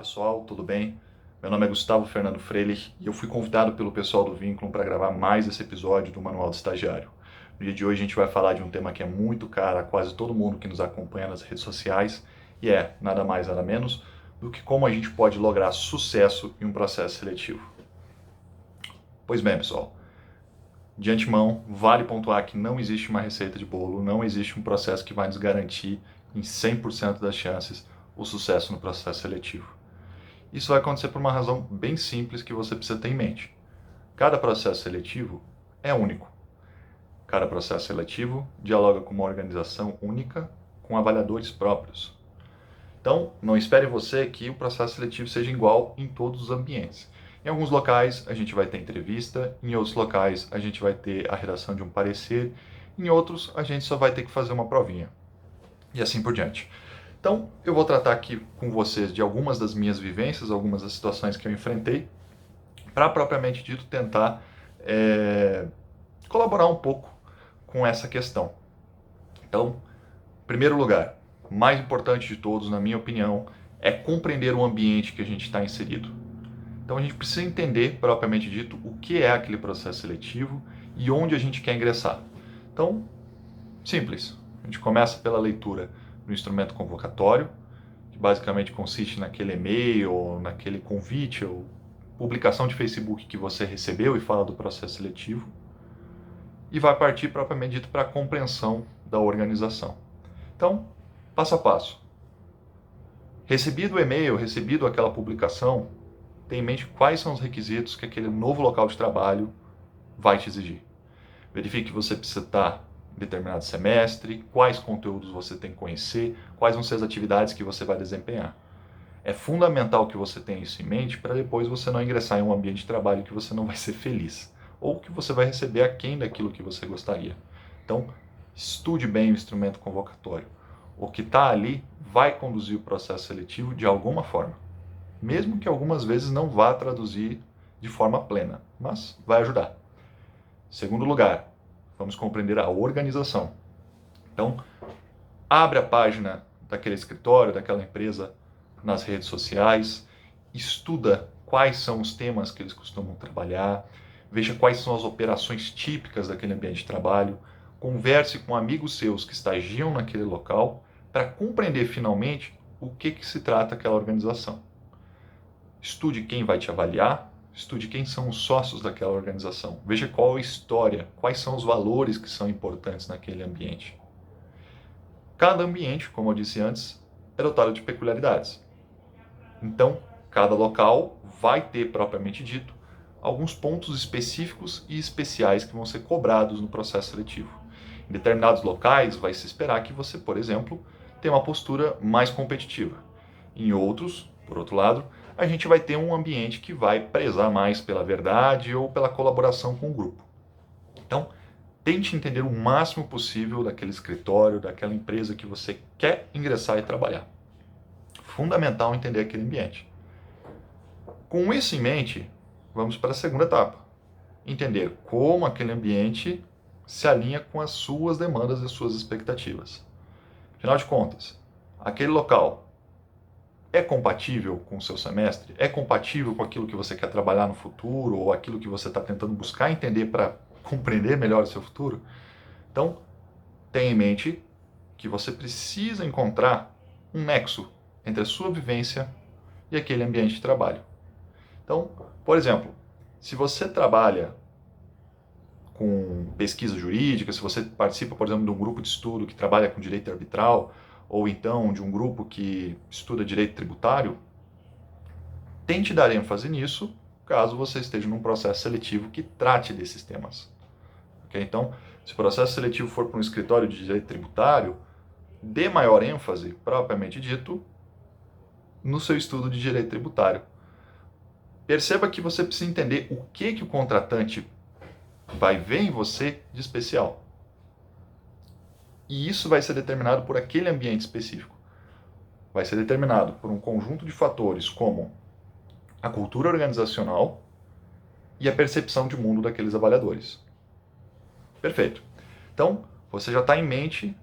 pessoal, tudo bem? Meu nome é Gustavo Fernando Freire e eu fui convidado pelo pessoal do Vínculo para gravar mais esse episódio do Manual do Estagiário. No dia de hoje a gente vai falar de um tema que é muito caro a quase todo mundo que nos acompanha nas redes sociais e é nada mais nada menos do que como a gente pode lograr sucesso em um processo seletivo. Pois bem, pessoal, de antemão, vale pontuar que não existe uma receita de bolo, não existe um processo que vai nos garantir em 100% das chances o sucesso no processo seletivo. Isso vai acontecer por uma razão bem simples que você precisa ter em mente. Cada processo seletivo é único. Cada processo seletivo dialoga com uma organização única, com avaliadores próprios. Então, não espere você que o processo seletivo seja igual em todos os ambientes. Em alguns locais a gente vai ter entrevista, em outros locais a gente vai ter a redação de um parecer, em outros a gente só vai ter que fazer uma provinha. E assim por diante. Então, eu vou tratar aqui com vocês de algumas das minhas vivências, algumas das situações que eu enfrentei, para propriamente dito tentar colaborar um pouco com essa questão. Então, em primeiro lugar, mais importante de todos, na minha opinião, é compreender o ambiente que a gente está inserido. Então, a gente precisa entender, propriamente dito, o que é aquele processo seletivo e onde a gente quer ingressar. Então, simples. A gente começa pela leitura do instrumento convocatório, que basicamente consiste naquele e-mail, naquele convite ou publicação de Facebook que você recebeu e fala do processo seletivo, e vai partir propriamente dito para a compreensão da organização. Então, passo a passo. Recebido o e-mail, recebido aquela publicação, tenha em mente quais são os requisitos que aquele novo local de trabalho vai te exigir. Verifique que você precisa estar em determinado semestre, quais conteúdos você tem que conhecer, quais vão ser as atividades que você vai desempenhar. É fundamental que você tenha isso em mente para depois você não ingressar em um ambiente de trabalho que você não vai ser feliz ou que você vai receber aquém daquilo que você gostaria. Então, estude bem o instrumento convocatório. O que está ali vai conduzir o processo seletivo de alguma forma, mesmo que algumas vezes não vá traduzir de forma plena, mas vai ajudar. Segundo lugar, vamos compreender a organização. Então, abre a página daquele escritório, daquela empresa nas redes sociais, estuda quais são os temas que eles costumam trabalhar, veja quais são as operações típicas daquele ambiente de trabalho, converse com amigos seus que estagiam naquele local para compreender finalmente o que se trata aquela organização. Estude quem vai te avaliar, estude quem são os sócios daquela organização, veja qual a história, quais são os valores que são importantes naquele ambiente. Cada ambiente, como eu disse antes, é dotado de peculiaridades. Então, cada local vai ter, propriamente dito, alguns pontos específicos e especiais que vão ser cobrados no processo seletivo. Em determinados locais, vai se esperar que você, por exemplo, tenha uma postura mais competitiva. Em outros, por outro lado, a gente vai ter um ambiente que vai prezar mais pela verdade ou pela colaboração com o grupo. Então, tente entender o máximo possível daquele escritório, daquela empresa que você quer ingressar e trabalhar. Fundamental entender aquele ambiente. Com isso em mente, vamos para a segunda etapa. Entender como aquele ambiente se alinha com as suas demandas e suas expectativas. Afinal de contas, aquele local é compatível com o seu semestre? É compatível com aquilo que você quer trabalhar no futuro ou aquilo que você está tentando buscar entender para compreender melhor o seu futuro? Então, tenha em mente que você precisa encontrar um nexo entre a sua vivência e aquele ambiente de trabalho. Então, por exemplo, se você trabalha com pesquisa jurídica, se você participa, por exemplo, de um grupo de estudo que trabalha com direito arbitral, ou então de um grupo que estuda direito tributário, tente dar ênfase nisso, caso você esteja num processo seletivo que trate desses temas. Okay? Então, se o processo seletivo for para um escritório de direito tributário, dê maior ênfase, propriamente dito, no seu estudo de direito tributário. Perceba que você precisa entender o que o contratante vai ver em você de especial. E isso vai ser determinado por aquele ambiente específico. Vai ser determinado por um conjunto de fatores como a cultura organizacional e a percepção de mundo daqueles avaliadores. Perfeito. Então, você já está em mente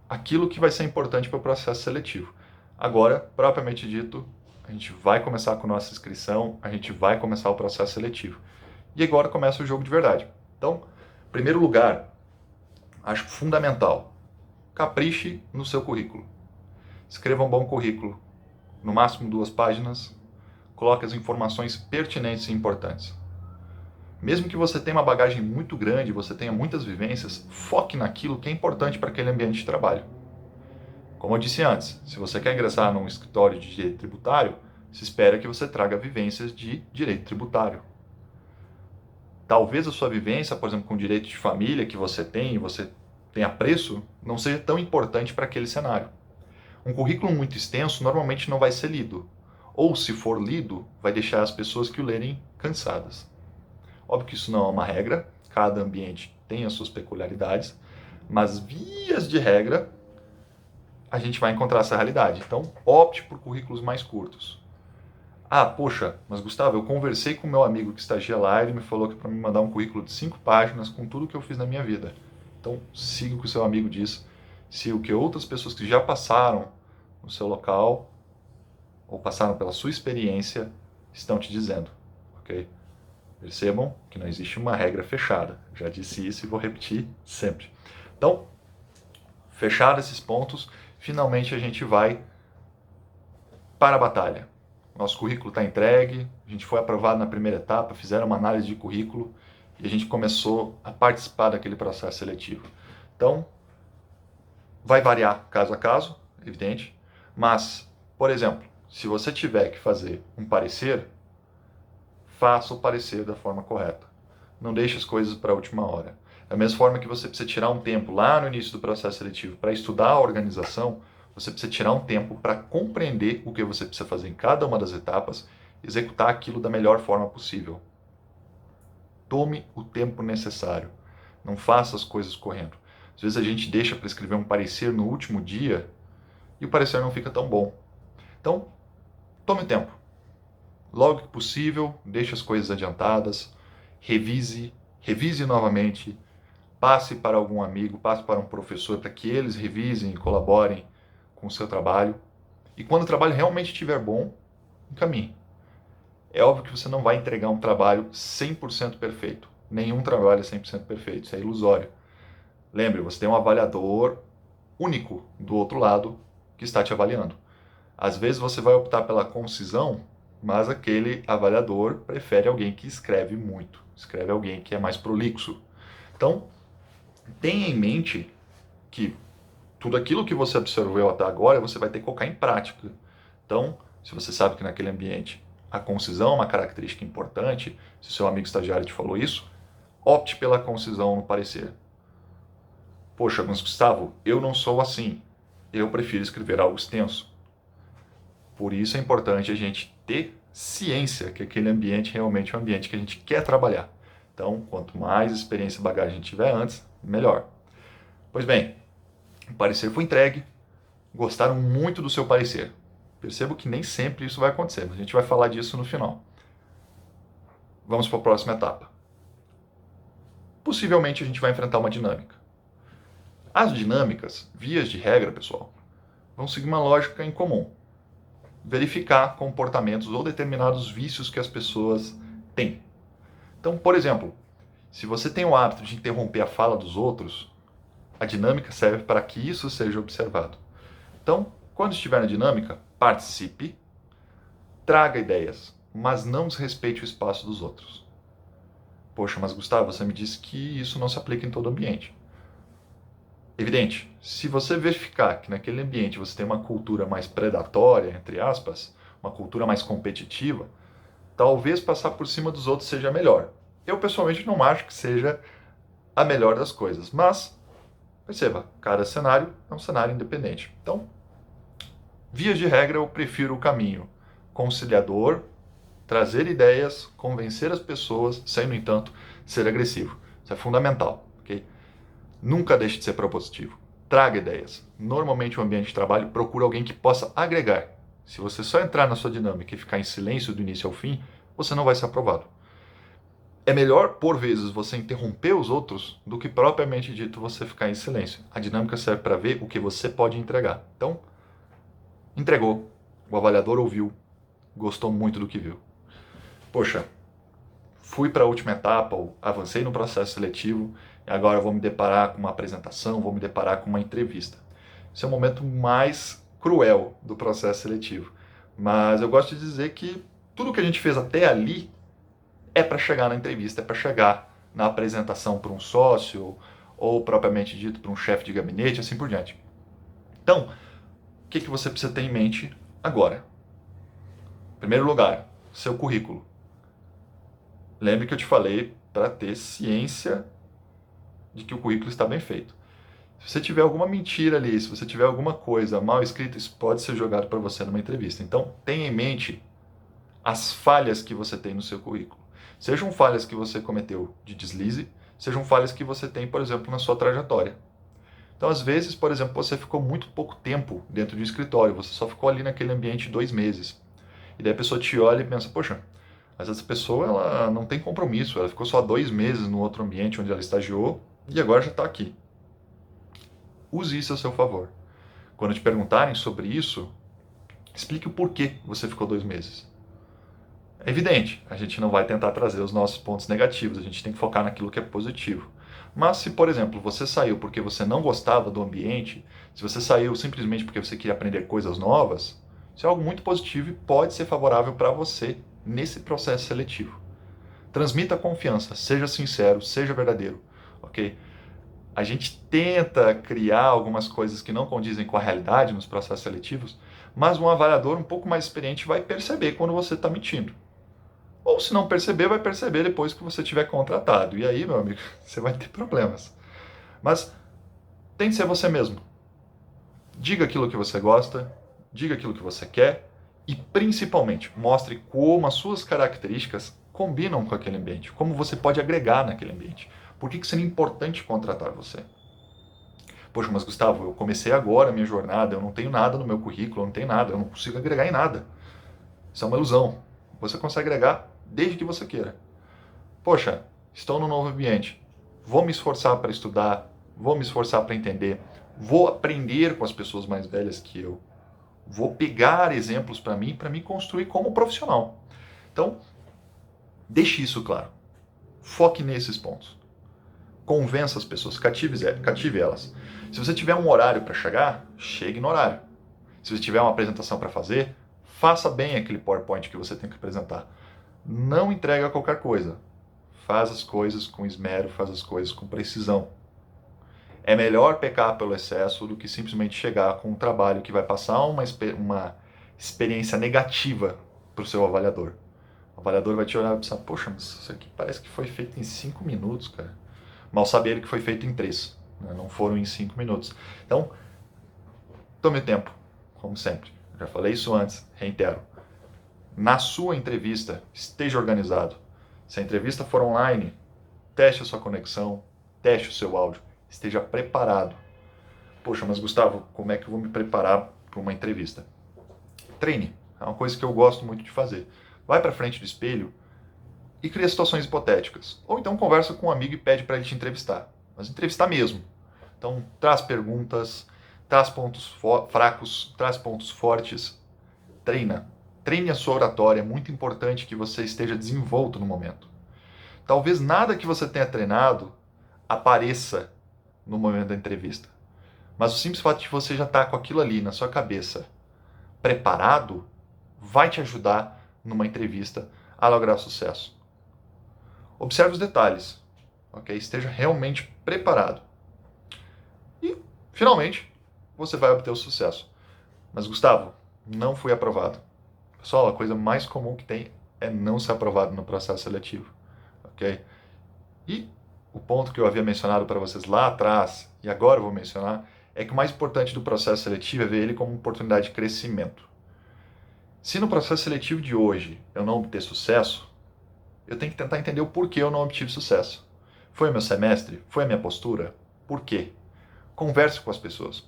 aquilo que vai ser importante para o processo seletivo. Agora, propriamente dito, a gente vai começar com nossa inscrição, a gente vai começar o processo seletivo. E agora começa o jogo de verdade. Então, em primeiro lugar, acho fundamental, capriche no seu currículo. Escreva um bom currículo, no máximo 2 páginas, coloque as informações pertinentes e importantes. Mesmo que você tenha uma bagagem muito grande, você tenha muitas vivências, foque naquilo que é importante para aquele ambiente de trabalho. Como eu disse antes, se você quer ingressar num escritório de direito tributário, se espera que você traga vivências de direito tributário. Talvez a sua vivência, por exemplo, com direito de família que você tem apreço, não seja tão importante para aquele cenário. Um currículo muito extenso normalmente não vai ser lido, ou se for lido, vai deixar as pessoas que o lerem cansadas. Óbvio que isso não é uma regra, cada ambiente tem as suas peculiaridades, mas vias de regra, a gente vai encontrar essa realidade. Então, opte por currículos mais curtos. Ah, poxa, mas Gustavo, eu conversei com meu amigo que estagia lá, ele me falou que para me mandar um currículo de 5 páginas com tudo que eu fiz na minha vida. Então, siga o que o seu amigo diz, se o que outras pessoas que já passaram no seu local ou passaram pela sua experiência estão te dizendo, ok? Percebam que não existe uma regra fechada. Já disse isso e vou repetir sempre. Então, fechados esses pontos, finalmente a gente vai para a batalha. Nosso currículo está entregue, a gente foi aprovado na primeira etapa, fizeram uma análise de currículo e a gente começou a participar daquele processo seletivo. Então, vai variar caso a caso, evidente, mas, por exemplo, se você tiver que fazer um parecer, faça o parecer da forma correta. Não deixe as coisas para a última hora. Da mesma forma que você precisa tirar um tempo lá no início do processo seletivo para estudar a organização, você precisa tirar um tempo para compreender o que você precisa fazer em cada uma das etapas, executar aquilo da melhor forma possível. Tome o tempo necessário. Não faça as coisas correndo. Às vezes a gente deixa para escrever um parecer no último dia e o parecer não fica tão bom. Então, tome o tempo. Logo que possível, deixe as coisas adiantadas, revise novamente, passe para algum amigo, passe para um professor para que eles revisem e colaborem com o seu trabalho. E quando o trabalho realmente estiver bom, encaminhe. É óbvio que você não vai entregar um trabalho 100% perfeito. Nenhum trabalho é 100% perfeito, isso é ilusório. Lembre, você tem um avaliador único do outro lado que está te avaliando. Às vezes você vai optar pela concisão, mas aquele avaliador prefere alguém que escreve muito, escreve alguém que é mais prolixo. Então, tenha em mente que tudo aquilo que você observou até agora, você vai ter que colocar em prática. Então, se você sabe que naquele ambiente a concisão é uma característica importante, se seu amigo estagiário te falou isso, opte pela concisão no parecer. Poxa, mas Gustavo, eu não sou assim. Eu prefiro escrever algo extenso. Por isso é importante a gente ter ciência que aquele ambiente realmente é um ambiente que a gente quer trabalhar. Então, quanto mais experiência e bagagem a gente tiver antes, melhor. Pois bem, o parecer foi entregue, gostaram muito do seu parecer. Percebo que nem sempre isso vai acontecer, mas a gente vai falar disso no final. Vamos para a próxima etapa. Possivelmente a gente vai enfrentar uma dinâmica. As dinâmicas, vias de regra, pessoal, vão seguir uma lógica em comum. Verificar comportamentos ou determinados vícios que as pessoas têm. Então, por exemplo, se você tem o hábito de interromper a fala dos outros, a dinâmica serve para que isso seja observado. Então, quando estiver na dinâmica, participe, traga ideias, mas não desrespeite o espaço dos outros. Poxa, mas Gustavo, você me disse que isso não se aplica em todo ambiente. Evidente, se você verificar que naquele ambiente você tem uma cultura mais predatória, entre aspas, uma cultura mais competitiva, talvez passar por cima dos outros seja melhor. Eu pessoalmente não acho que seja a melhor das coisas, mas perceba, cada cenário é um cenário independente. Então, vias de regra, eu prefiro o caminho conciliador, trazer ideias, convencer as pessoas, sem, no entanto, ser agressivo. Isso é fundamental, ok? Nunca deixe de ser propositivo. Traga ideias. Normalmente, o ambiente de trabalho procura alguém que possa agregar. Se você só entrar na sua dinâmica e ficar em silêncio do início ao fim, você não vai ser aprovado. É melhor, por vezes, você interromper os outros do que propriamente dito você ficar em silêncio. A dinâmica serve para ver o que você pode entregar. Então, entregou, o avaliador ouviu, gostou muito do que viu. Poxa, fui para a última etapa, ou avancei no processo seletivo, e agora vou me deparar com uma apresentação, vou me deparar com uma entrevista. Esse é o momento mais cruel do processo seletivo. Mas eu gosto de dizer que tudo que a gente fez até ali é para chegar na entrevista, é para chegar na apresentação para um sócio, ou propriamente dito para um chefe de gabinete, assim por diante. Então, o que você precisa ter em mente agora? Em primeiro lugar, seu currículo. Lembre que eu te falei para ter ciência de que o currículo está bem feito. Se você tiver alguma mentira ali, se você tiver alguma coisa mal escrita, isso pode ser jogado para você numa entrevista. Então, tenha em mente as falhas que você tem no seu currículo. Sejam falhas que você cometeu de deslize, sejam falhas que você tem, por exemplo, na sua trajetória. Então, às vezes, por exemplo, você ficou muito pouco tempo dentro de um escritório, você só ficou ali naquele ambiente 2 meses. E daí a pessoa te olha e pensa, poxa, mas essa pessoa ela não tem compromisso, ela ficou só 2 meses no outro ambiente onde ela estagiou e agora já está aqui. Use isso a seu favor. Quando te perguntarem sobre isso, explique o porquê você ficou 2 meses. É evidente, a gente não vai tentar trazer os nossos pontos negativos, a gente tem que focar naquilo que é positivo. Mas se, por exemplo, você saiu porque você não gostava do ambiente, se você saiu simplesmente porque você queria aprender coisas novas, isso é algo muito positivo e pode ser favorável para você nesse processo seletivo. Transmita confiança, seja sincero, seja verdadeiro, ok? A gente tenta criar algumas coisas que não condizem com a realidade nos processos seletivos, mas um avaliador um pouco mais experiente vai perceber quando você está mentindo. Ou se não perceber, vai perceber depois que você tiver contratado. E aí, meu amigo, você vai ter problemas. Mas tente ser você mesmo. Diga aquilo que você gosta, diga aquilo que você quer e, principalmente, mostre como as suas características combinam com aquele ambiente, como você pode agregar naquele ambiente. Por que seria importante contratar você? Poxa, mas Gustavo, eu comecei agora a minha jornada, eu não tenho nada no meu currículo, eu não tenho nada, eu não consigo agregar em nada. Isso é uma ilusão. Você consegue agregar desde que você queira. Poxa, estou num novo ambiente, vou me esforçar para estudar, vou me esforçar para entender, vou aprender com as pessoas mais velhas que eu, vou pegar exemplos para mim, para me construir como profissional. Então, deixe isso claro. Foque nesses pontos. Convença as pessoas, cative elas. Se você tiver um horário para chegar, chegue no horário. Se você tiver uma apresentação para fazer, faça bem aquele PowerPoint que você tem que apresentar. Não entrega qualquer coisa. Faz as coisas com esmero, faz as coisas com precisão. É melhor pecar pelo excesso do que simplesmente chegar com um trabalho que vai passar uma experiência negativa para o seu avaliador. O avaliador vai te olhar e pensar, poxa, mas isso aqui parece que foi feito em 5 minutos, cara. Mal saber ele que foi feito em 3, né? Não foram em 5 minutos. Então, tome o tempo, como sempre. Já falei isso antes, reitero. Na sua entrevista, esteja organizado. Se a entrevista for online, teste a sua conexão, teste o seu áudio, esteja preparado. Poxa, mas Gustavo, como é que eu vou me preparar para uma entrevista? Treine, é uma coisa que eu gosto muito de fazer. Vai para frente do espelho e cria situações hipotéticas. Ou então conversa com um amigo e pede para ele te entrevistar. Mas entrevistar mesmo. Então, traz perguntas, traz pontos fracos, traz pontos fortes. Treina. Treine a sua oratória. É muito importante que você esteja desenvolto no momento. Talvez nada que você tenha treinado apareça no momento da entrevista. Mas o simples fato de você já estar com aquilo ali na sua cabeça preparado vai te ajudar numa entrevista a lograr sucesso. Observe os detalhes, ok? Esteja realmente preparado. E, finalmente, você vai obter o sucesso. Mas, Gustavo, não fui aprovado. Pessoal, a coisa mais comum que tem é não ser aprovado no processo seletivo, ok? E o ponto que eu havia mencionado para vocês lá atrás, e agora eu vou mencionar, é que o mais importante do processo seletivo é ver ele como uma oportunidade de crescimento. Se no processo seletivo de hoje eu não obter sucesso, eu tenho que tentar entender o porquê eu não obtive sucesso. Foi o meu semestre? Foi a minha postura? Por quê? Converse com as pessoas.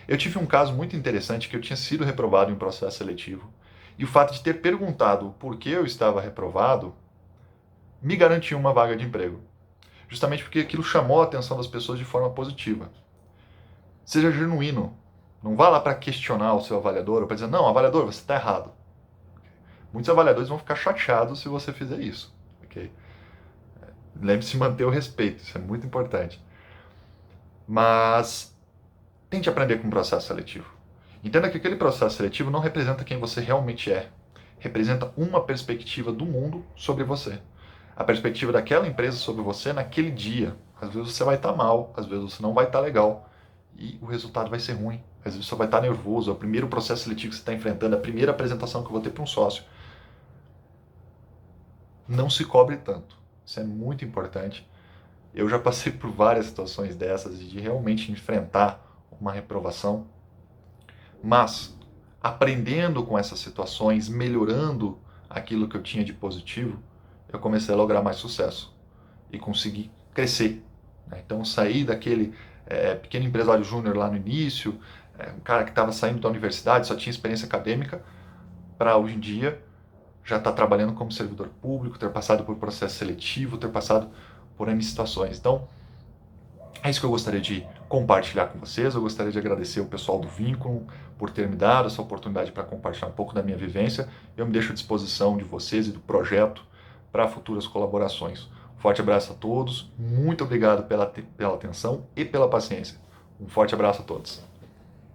Eu tive um caso muito interessante que eu tinha sido reprovado em um processo seletivo, e o fato de ter perguntado o porquê eu estava reprovado me garantiu uma vaga de emprego. Justamente porque aquilo chamou a atenção das pessoas de forma positiva. Seja genuíno. Não vá lá para questionar o seu avaliador ou para dizer, não, avaliador, você está errado. Muitos avaliadores vão ficar chateados se você fizer isso, ok? Lembre-se de manter o respeito, isso é muito importante. Mas tente aprender com o processo seletivo. Entenda que aquele processo seletivo não representa quem você realmente é. Representa uma perspectiva do mundo sobre você. A perspectiva daquela empresa sobre você naquele dia. Às vezes você vai estar mal, às vezes você não vai estar legal. E o resultado vai ser ruim. Às vezes você vai estar nervoso. É o primeiro processo seletivo que você está enfrentando, a primeira apresentação que eu vou ter para um sócio. Não se cobre tanto. Isso é muito importante. Eu já passei por várias situações dessas de realmente enfrentar uma reprovação, mas aprendendo com essas situações, melhorando aquilo que eu tinha de positivo, eu comecei a lograr mais sucesso e consegui crescer. Né? Então, saí daquele pequeno empresário júnior lá no início, um cara que estava saindo da universidade, só tinha experiência acadêmica, para hoje em dia já estar trabalhando como servidor público, ter passado por processo seletivo, ter passado por N situações. Então, é isso que eu gostaria de compartilhar com vocês. Eu gostaria de agradecer o pessoal do Vínculo por ter me dado essa oportunidade para compartilhar um pouco da minha vivência. Eu me deixo à disposição de vocês e do projeto para futuras colaborações. Um forte abraço a todos. Muito obrigado pela atenção e pela paciência. Um forte abraço a todos.